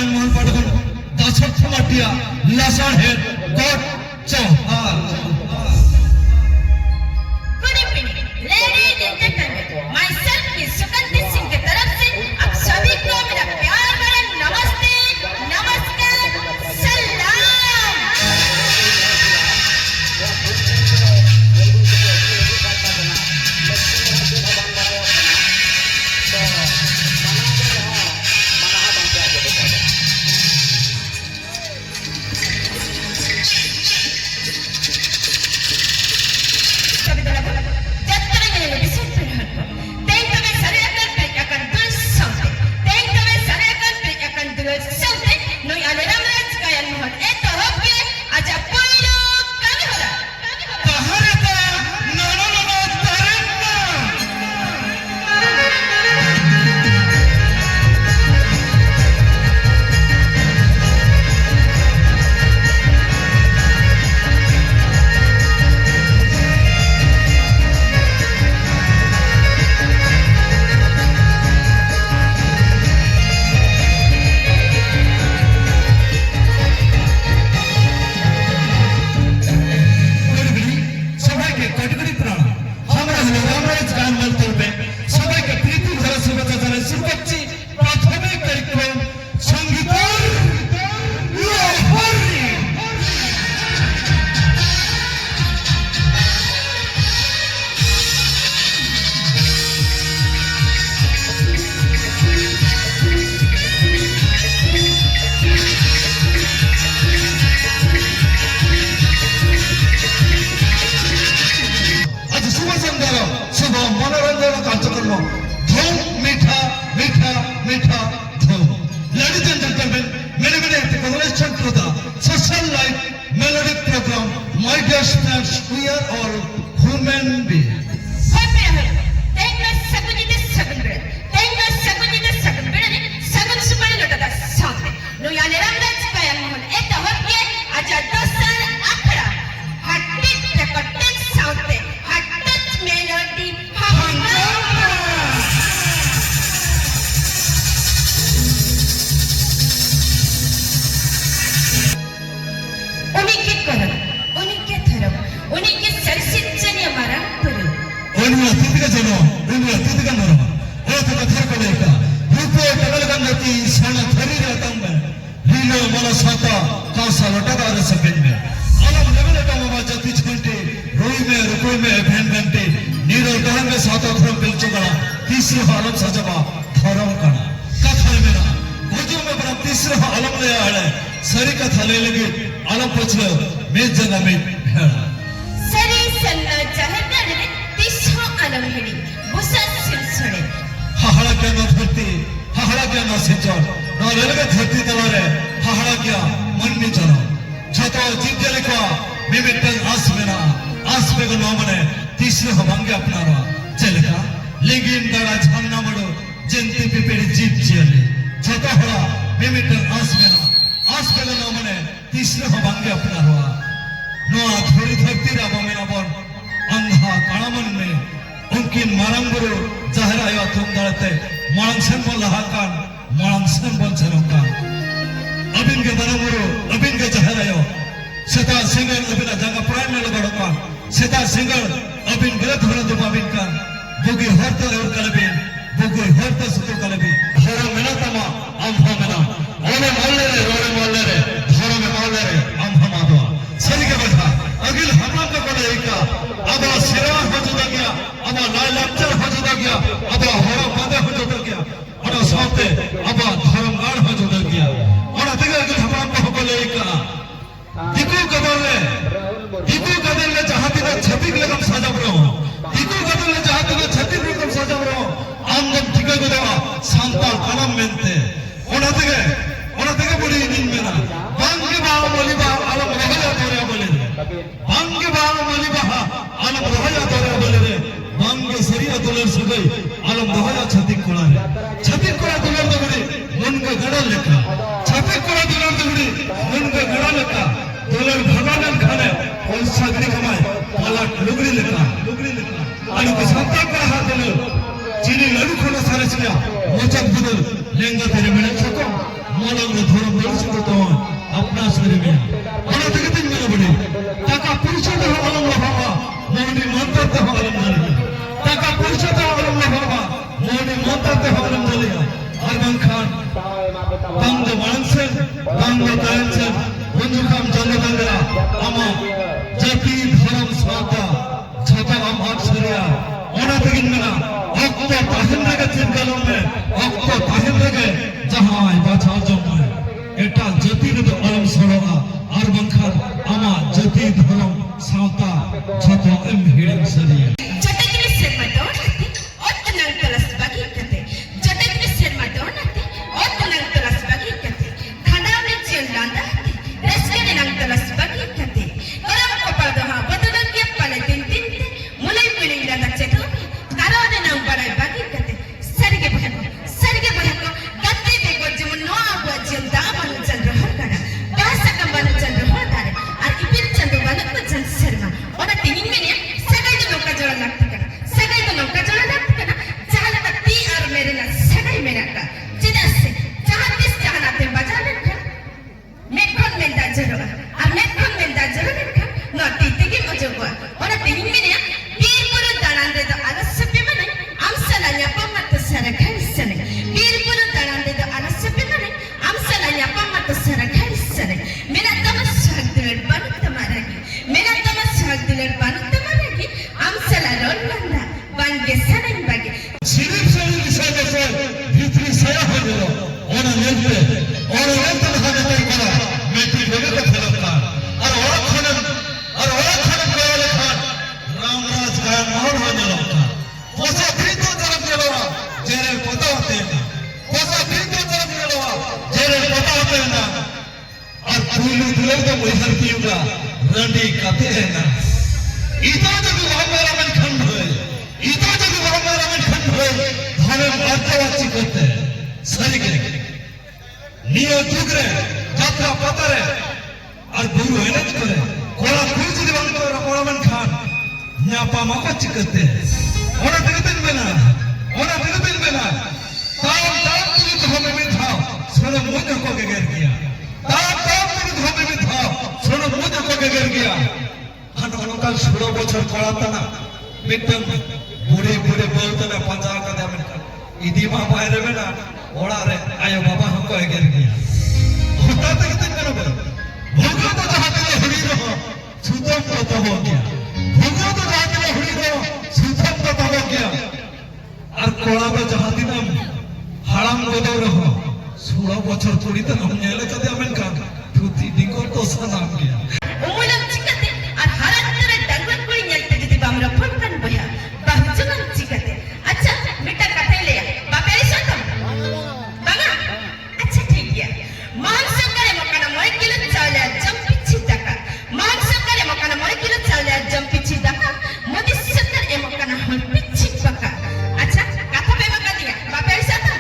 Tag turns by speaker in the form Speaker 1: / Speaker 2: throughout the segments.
Speaker 1: जगनमोहन पाटकर दासत्व माटिया लासार हेड कोट Chauhan We are all human beings. तीसरे आलम सजबा धर्म कणा कथा मेरा भुजों में बड़ा तीसरे आलम ले आए सरी कथा ले लगे आलम पछले में जना में भेड़ा
Speaker 2: सरी सन्ना जहन्ना ने तीसरा आलम हेड़ी बुसा सिलसड़े
Speaker 1: हाहड़ा क्या ना धरती हाहड़ा क्या ना सिंचन ना ले लगे धरती तलारे हाहड़ा क्या मन में चलो छतो जीते लिखा मिमिटन आस में को नामने तीसरे हवांगे अपना रहा चलेगा लेकिन दाड़ा झामना मड़ो जंती पिपेरी जीप जियले छता होला मिमिटन आस में को नामने तीसरे हवांगे अपना रहा नोआ थोड़ी धरती राबा में नाबन अंधा कानामन में उनकी मारंगुरु जहरा या तुम दाड़ते मांगसन बोल हाकान मांगसन बोल चलोका अबिन के मारंगुरु अबिन के जहरा यो सेता सिंगल अबिन जंगा प्राण में लगाड़ोका सेता सिंगल अबिन गलत होने दो अबिन का बुगी हरता और कलबीन बुगी हरता सुतो कलबीन धरा मेना तमा आंधा मेना ओने मालने रे धरा में मालने रे आंधा मादवा सही के बैठा अगिल हमला का कोड़ा एका अबा सिरा हो जुदा गया अबा लाल लक्चर हो जुदा गया अबा होरा बादे हो जुदा गया और साथे अबा धर्मगाड़ हो जुदा गया और अतिगे अगिल हमला को बोले एका दिकू कदल ने चाहती ना छतिक लगम साजा बरो दिकू कदल ने चाहती ना छतिक लगम साजा बरो आमदम ठिका को देवा सांताल कलम मेंते ओना तके बोली दिन मेना बांगे बाव मोलिबा आलम रहया तोरे बोले बांगे बाव मोलिबा आलम रहया तोरे बोले रे बांगे सरिया तोले सुगई आलम रहया छतिक कोला तोले दगड़ी मन के गड़ा लेका छतिक कोला तोले दगड़ी मन के गड़ा लेका तोले भगवान खाने और सागरी कमाए वाला लुगड़ी लेका आलू के संता पर हाथ ले चीनी लड़ू खोना सारे चिया मोचक बुदल लेंगा तेरे मेरे छको मोलंग bangga mansen bangga tansen bunjukam jangadandra ama jati dharam swata chata am aksariya ona tegin mena okto tahin rege chirgalon me okto tahin rege jahai bachar jomai eta jati do alam soroga ar bankhan ama jati dharam swata chata em hiring sariya
Speaker 2: ಜೊತೆಗೆ ಸೇರ್ಮಾಡೋಣತ್ತೆ ಒತ್ತನಂಗ್ ಕಲಸ್ ಬಗ್ಗೆ ಕತೆ ಜೊತೆಗೆ ಸೇರ್ಮಾಡೋಣತ್ತೆ ಒತ್ತನಂಗ್ ಕಲಸ್ ಬಗ್ಗೆ ಕತೆ ಖಂಡಾವಳಿ ಚೆಲ್ಲಾಂದತ್ತೆ ರಸ್ಕೆನೆ ನಂಗ್ ಕಲಸ್ ಬಗ್ಗೆ ಕತೆ ಗರಂ ಕಪಾದ ಬದಲಕ್ಕೆ ಪಲೆ ತಿಂತಿಂತೆ ಮುಲೈ ಪಿಳಿಂದ ಚಟು ಕರಾದ ನಂಗ್ ಬಡ ಬಗ್ಗೆ ಕತೆ ಸರಿಗೆ ಬಹಕ ಗತ್ತೆ ಬೇಕೋ ಜೀವನ ನೋ ಆಗುವ ಜೀವನ ದಾಮನ ಚಂದ್ರ ಹೊರಗಡ ಬಾಸಕ ಬನ ಚಂದ್ರ ಹೋದಾರೆ আর ইপির চন্দ্র বনক চন্দ্র শর্মা ওনা তিন মিনিট जोड़ा लगता है सगाई तो नौका जोड़ा लगता है ना चाहना का ती और मेरे ना सगाई मेरा का जिधर से जहाँ किस जहाँ आते बजा लेते मैं कौन मिलता जरूर और मैं कौन मिलता जरूर लेते ना तीते की मुझे हुआ और तीन मिनट पीर पुरुष दानां दे तो आलस्य पे बने आमसला न्यापा मत सर घर सने पीर पुरुष दानां दे तो आलस्य पे बने आमसला न्यापा मत सर घर सने मेरा तमस शाक दिलर बन तुम्हारा की मेरा तमस शाक दिलर बन तुम्हारा की आमसला रोलंदा बांगे सनन बागे
Speaker 1: सिर्फ विषय से भीतरी सया हो गया ओना लेते भागते करा मेटी भेगे को फलता और खनन करे खान रामराज का महल हो जाता पोसा भी तो तरफ गेलवा जेरे पता होते ना पोसा भी तो तरफ गेलवा जेरे पता होते ना और पूरी दुनिया का मुहर की युगा रंडी काते है ना इतना जब हमारा मन खंड है इतना जब हमारा मन खंड है हमें बातचीत करते हैं सही के नियो टुकरे যাত্রা পাতারে আর গুরু এনে করে কোলা কুই যদি বন্ধ করে কোলা मन খান न्यापा मापा चिकते ওনা থেকে দিবে না ताम तुम तो हमें भी था सुनो मुझे को के गिर गया ताम तुम तो हमें भी था सुनो मुझे को के गिर गया अनुकाल 16 বছর পড়াতা না মিটন বুড়ে বলতে না 50 का दामन का इदी मां বাইরে না ওড়ারে আয় বাবা हमको गिर गया होता तो कितने करोगे भोगा तो जाते हुई रहो सुतम तो हो गया भोगा तो जाते हुई रहो सुतम तो हो गया और कोड़ा में जहां दिनम हाड़ाम गोदो रहो 16 বছর পড়িতে हम নেলে কদে আমেন का তুই দিকর তো সালাম গিয়া
Speaker 2: umulam chikate ar haratare dagwan koi nyalte jodi bamra phonkan boya bahjuman chikate acha beta kathay le bape aisa to baga acha thik gaya मान सकरे मकाना मोय किलो चावले जम पिछि टाका मान सकरे मकाना मोय किलो चावले जम पिछि टाका मोदी सरकार ए मकाना हल पिछि टाका अच्छा कथा पे मका दिया बापे ऐसा था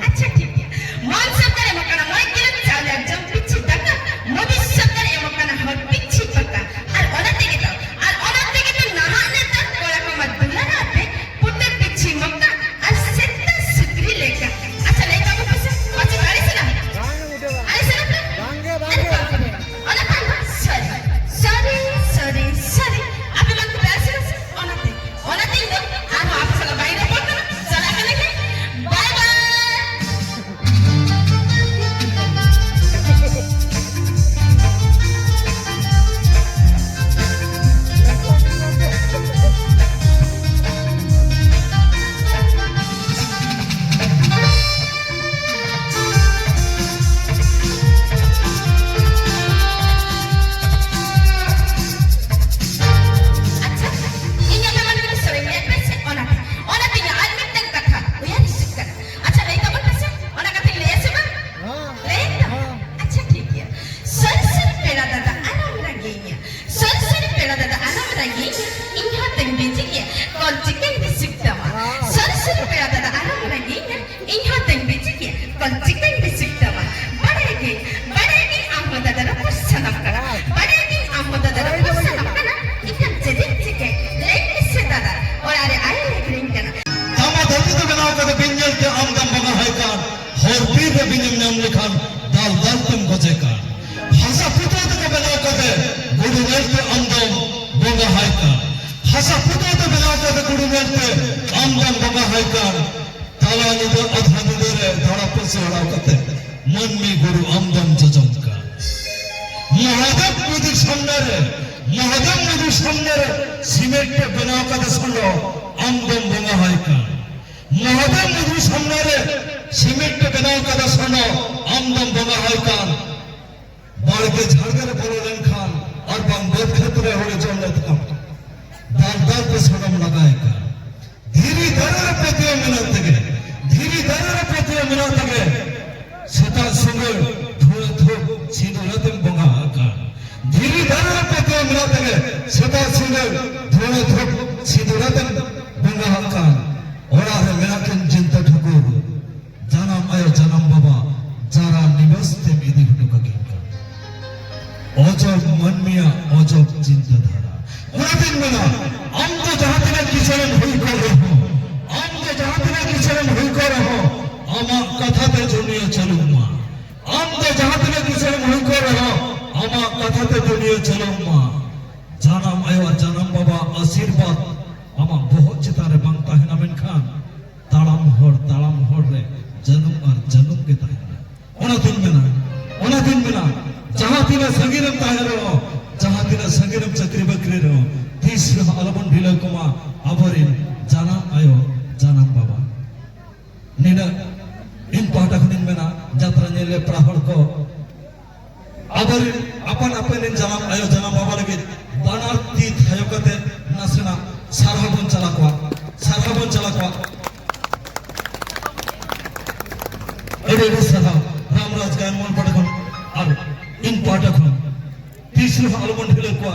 Speaker 2: अच्छा ठीक है मान सकरे मकाना मोय किलो चावले जम पिछि टाका मोदी सरकार ए मकाना हल पिछि टाका और ओना तेगे तो नहाने तक कोला को मत दुल्ला आते पुत्र पिछि मक्का और सेत्ता सुकरी लेकर अच्छा नहीं बाबू पैसे अच्छा गाड़ी से ना अरे से ना अरे sorry आप मन को पैसे ओनाते लो और आप चला बाहर पड़ता ना चला के लेके bye bye hasa puto to belaw ka gudu merte amdan baba haikar tala ni do adhan ni do re
Speaker 1: चढ़ाव करते मनमी गुरु आमदम जजमका महादेव नदीर सामने सीमेंट बनाव कते सुनो आमदम बंगा है का महादेव नदीर सामने सीमेंट बनाव कते सुनो आमदम बंगा है का बाड़के झाड़कर बोलो लेनखान और बंगोद क्षेत्र होले चलने था दाल पे सोनम लगाए का धीरे धीरे मिनट तक सेता संगे धोए धो सिंदूरते बंगा का धीरे धीरे मिनट तक सेता संगे धोए धो सिंदूरते बंगा का ओरा रे मेरा के चिंता ठकुर जानम आयो जानम बाबा जारा निवस्ते मिदी हुटुका के अजब मन मिया अजब चिंताधारा ओरा दिन में ना हम तो जहां तक किचन हुई कर रहो हम तो जहां तक किचन हुई कर रहो आमा कथाते दुनिया चलुमा हम तो जहां तक किचन हुई कर रहो आमा कथाते दुनिया चलुमा जानम आयो जानम बाबा आशीर्वाद आमा बहुत चितारे बांगता है ना मेनखान तालाम होड़ रे जन्म और जन्म के ताहेना ओना दिन में ना जहां तिना संगीरम ताहेरो जहां तिना संगीरम चक्री बकरी रो तीस अलबन ढिला कुमा अबरिन जानम आयो जानम बाबा निना इन पाटा खुनिन मेना जात्रा नेले प्राहड़ को अबरिन अपन इन जानम आयो जानम बाबा लगे बानार ती थायो कते नासेना सारहाबन चला को एडे सहा रामराज गायन मन पटखन और इन पाटखन तीसरा अलबन ढिला को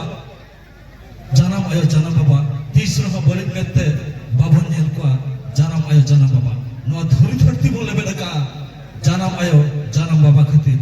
Speaker 1: जानम आयो जानम बाबा तीसरा बलित मेते बाबन नेल को जानम आयो जानम बाबा नो धुरी धरती बोले बेलका जानम आयो जानम बाबा खातिर